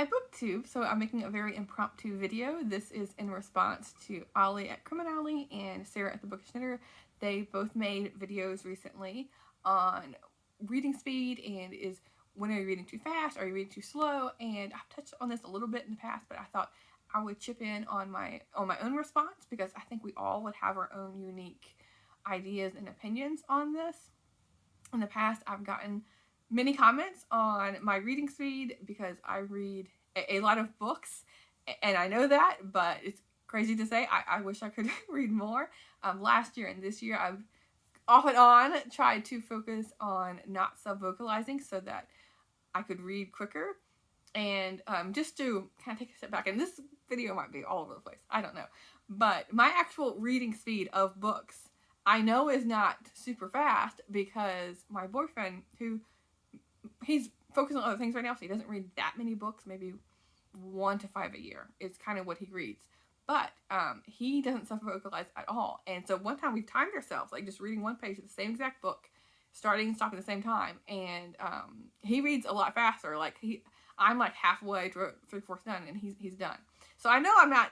Hi BookTube, so I'm making a very impromptu video. This is in response to Ollie at Criminally and Sarah at the Bookish Knitter. They both made videos recently on reading speed and when are you reading too fast, are you reading too slow, and I've touched on this a little bit in the past, but I thought I would chip in on my own response because I think we all would have our own unique ideas and opinions on this. In the past, I've gotten many comments on my reading speed because I read a lot of books, and I know that, but it's crazy to say. I wish I could read more. Last year and this year, I've off and on tried to focus on not sub-vocalizing so that I could read quicker. And just to kind of take a step back, and this video might be all over the place, I don't know, but my actual reading speed of books I know is not super fast because my boyfriend, he's focused on other things right now, so he doesn't read that many books, maybe 1 to 5 a year. It's kind of what he reads. But he doesn't self-vocalize at all. And so one time we timed ourselves, like just reading one page of the same exact book, starting and stopping at the same time. And he reads a lot faster. I'm like halfway to 3/4 done, and he's done. So I know I'm not,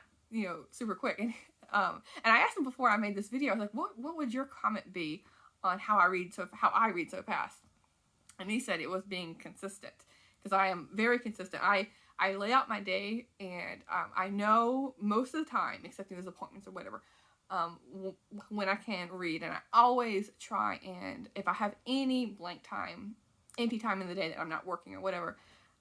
super quick. And I asked him before I made this video, I was like, what would your comment be on how I read so fast? And he said it was being consistent, because I am very consistent. I lay out my day, and I know most of the time, except those appointments or whatever, when I can read. And I always try, and if I have any blank time, empty time in the day that I'm not working or whatever,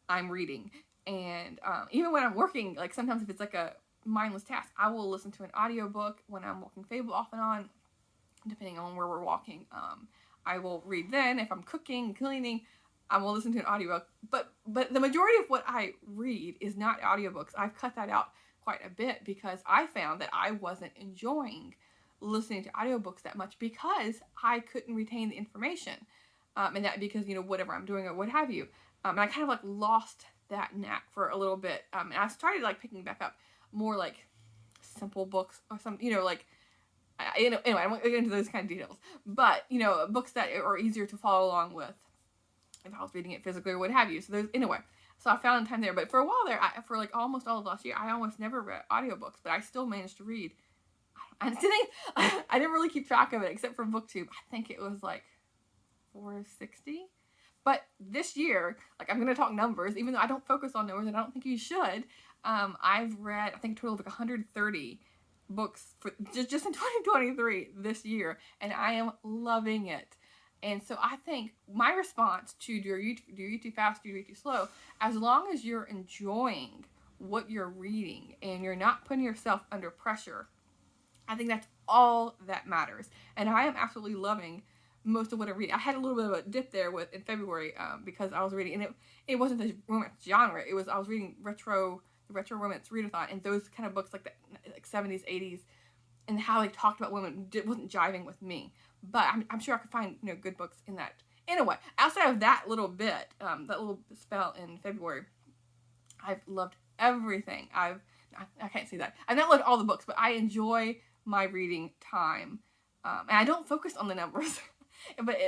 I'm reading. And even when I'm working, like sometimes if it's like a mindless task, I will listen to an audiobook when I'm walking Fable off and on, depending on where we're walking. I will read then. If I'm cooking, cleaning, I will listen to an audiobook. But the majority of what I read is not audiobooks. I've cut that out quite a bit because I found that I wasn't enjoying listening to audiobooks that much because I couldn't retain the information. And that because, whatever I'm doing or what have you. And I kind of lost that knack for a little bit. And I started picking back up more simple books or some, anyway, I won't get into those kind of details, but, books that are easier to follow along with if I was reading it physically or what have you. So so I found time there, but for a while there, for almost all of last year, I almost never read audiobooks, but I still managed to read. I didn't really keep track of it except for BookTube. I think it was 460. But this year, I'm going to talk numbers, even though I don't focus on numbers, and I don't think you should. I've read, I think, a total of 130 books for just in 2023 this year, and I am loving it. And so I think my response to do you read too fast, do you read too slow, as long as you're enjoying what you're reading and you're not putting yourself under pressure, I think that's all that matters. And I am absolutely loving most of what I read. I had a little bit of a dip there in February because I was reading, and it wasn't the romance genre. I was reading retro romance readathon, and those kind of books like 70s, 80s, and how they talked about women wasn't jiving with me. But I'm sure I could find good books in that. Anyway, outside of that little bit, that little spell in February, I've loved everything. I can't say that. I've not loved all the books, but I enjoy my reading time, and I don't focus on the numbers. But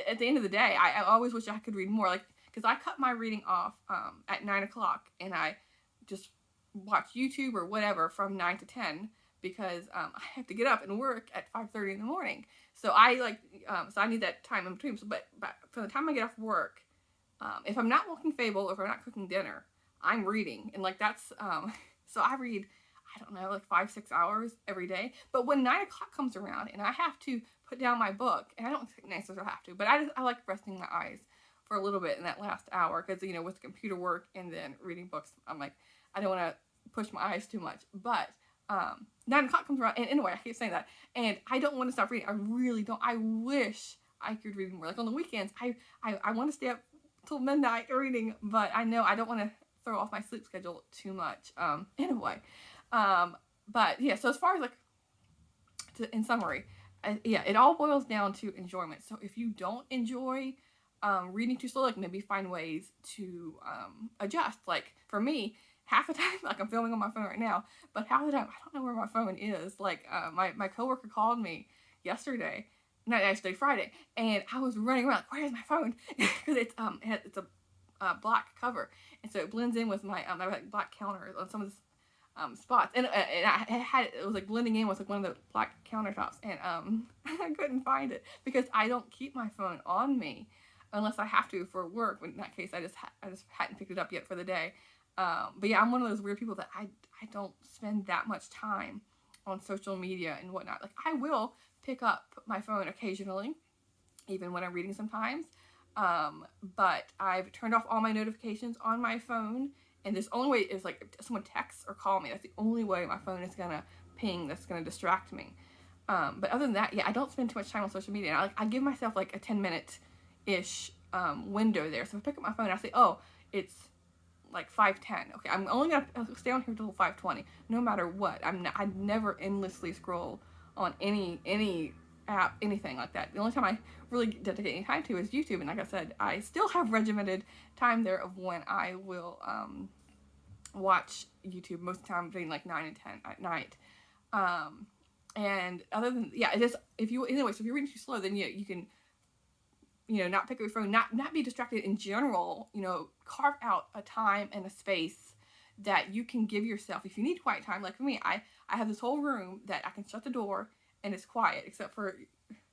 at the end of the day, I always wish I could read more, because I cut my reading off at 9 o'clock, and I just watch YouTube or whatever from 9 to 10 because I have to get up and work at 5:30 in the morning. So I need that time in between. So, but from the time I get off work, if I'm not walking Fable or if I'm not cooking dinner, I'm reading, and that's so I read, I don't know, 5-6 hours every day. But when 9 o'clock comes around and I have to put down my book, and I don't necessarily have to, but I like resting my eyes for a little bit in that last hour because, with computer work and then reading books, I'm I don't want to push my eyes too much. But 9 o'clock comes around, and anyway, I keep saying that, and I don't want to stop reading. I really don't. I wish I could read more. On the weekends, I want to stay up till midnight reading, but I know I don't want to throw off my sleep schedule too much. Anyway. But yeah, so as far as in summary, it all boils down to enjoyment. So if you don't enjoy reading too slow, maybe find ways to adjust. For me, half the time, I'm filming on my phone right now, but half the time I don't know where my phone is. My coworker called me yesterday, not yesterday, Friday, and I was running around, where's my phone? Because it's a black cover, and so it blends in with my I have like black counter on some of the spots, and it was like blending in with like one of the black countertops, and I couldn't find it because I don't keep my phone on me unless I have to for work. But in that case, I just hadn't picked it up yet for the day. But yeah, I'm one of those weird people that I don't spend that much time on social media and whatnot. Like, I will pick up my phone occasionally, even when I'm reading sometimes. But I've turned off all my notifications on my phone, and this only way is like if someone texts or call me. That's the only way my phone is gonna ping. That's gonna distract me. But other than that, yeah, I don't spend too much time on social media. And I give myself like a 10-minute-ish window there. So if I pick up my phone, I say, oh, it's like 5:10. Okay, I'm only gonna stay on here till 5:20, no matter what. I never endlessly scroll on any app, anything like that. The only time I really dedicate any time to is YouTube, and like I said, I still have regimented time there of when I will watch YouTube. Most of the time between like 9 and 10 at night. And other than, yeah, it is, if you're reading too slow, then you can, not pick up your phone, not be distracted in general, carve out a time and a space that you can give yourself. If you need quiet time, like for me, I have this whole room that I can shut the door and it's quiet, except for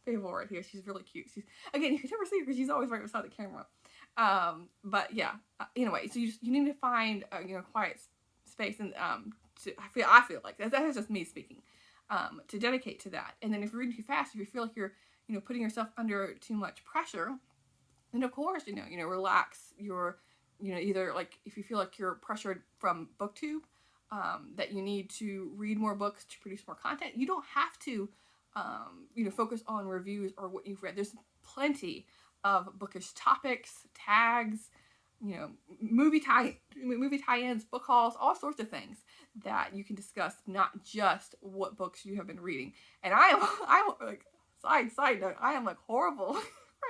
Favor right here. She's really cute. Again, you can never see her because she's always right beside the camera. But yeah, anyway, so you need to find a quiet space, and I feel like that is just me speaking, to dedicate to that. And then if you're reading too fast, if you feel like you're putting yourself under too much pressure, then of course relax your either like if you feel like you're pressured from BookTube, that you need to read more books to produce more content. You don't have to focus on reviews or what you've read. There's plenty of bookish topics, tags, movie tie-ins, book hauls, all sorts of things that you can discuss, not just what books you have been reading. And I'm like, side note, I am like horrible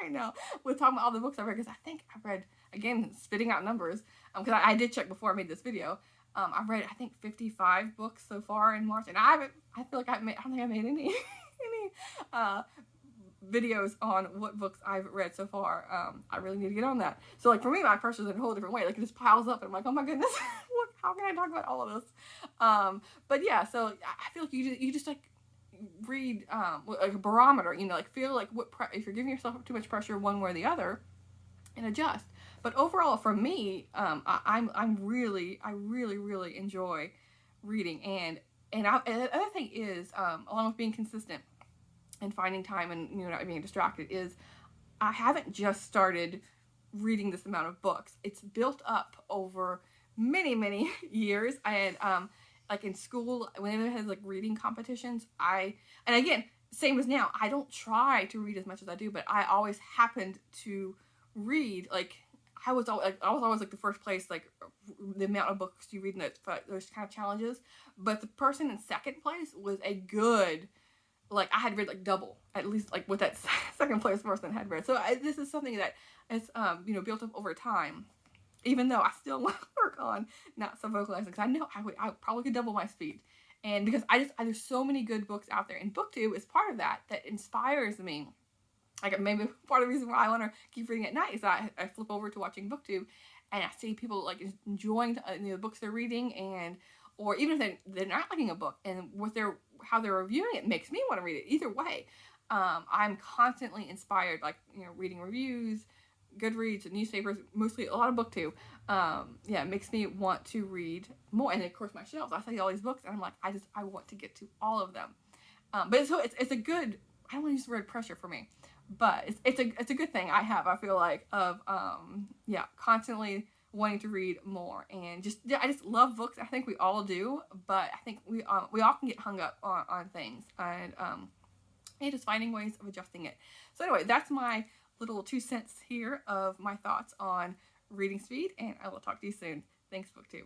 right now with talking about all the books I've read, because I think I've read, again, spitting out numbers, because I did check before I made this video. I've read, I think, 55 books so far in March, and I don't think I made any videos on what books I've read so far. I really need to get on that. So like for me, my pressure's in a whole different way. Like it just piles up, and I'm like, oh my goodness, how can I talk about all of this? But yeah, so I feel like you just like read like a barometer. Like feel like if you're giving yourself too much pressure one way or the other, and adjust. But overall, for me, I really enjoy reading, and the other thing is, along with being consistent and finding time and not being distracted, is I haven't just started reading this amount of books. It's built up over many years. And like in school, whenever they had like reading competitions, and again, same as now, I don't try to read as much as I do, but I always happened to read. Like I was always like the first place, like the amount of books you read in those kind of challenges. But the person in second place was a good, like I had read like double, at least like what that second place person had read. So this is something that is built up over time, even though I still want to work on not so vocalizing, because I know I probably could double my speed. And because there's so many good books out there, and BookTube is part of that inspires me. Like maybe part of the reason why I want to keep reading at night is that I flip over to watching BookTube, and I see people like enjoying the books they're reading, or even if they're not liking a book, and how they're reviewing it makes me want to read it. Either way, I'm constantly inspired, like reading reviews, Goodreads, newspapers, mostly a lot of BookTube. It makes me want to read more. And of course, my shelves, I see all these books, and I'm like, I want to get to all of them. But it's a good, I don't want to use the word pressure for me, but it's a good thing I feel like, of constantly wanting to read more. And I just love books. I think we all do, but I think we all can get hung up on things, and just finding ways of adjusting it. So anyway, that's my little 2 cents here of my thoughts on reading speed, and I will talk to you soon. Thanks, BookTube.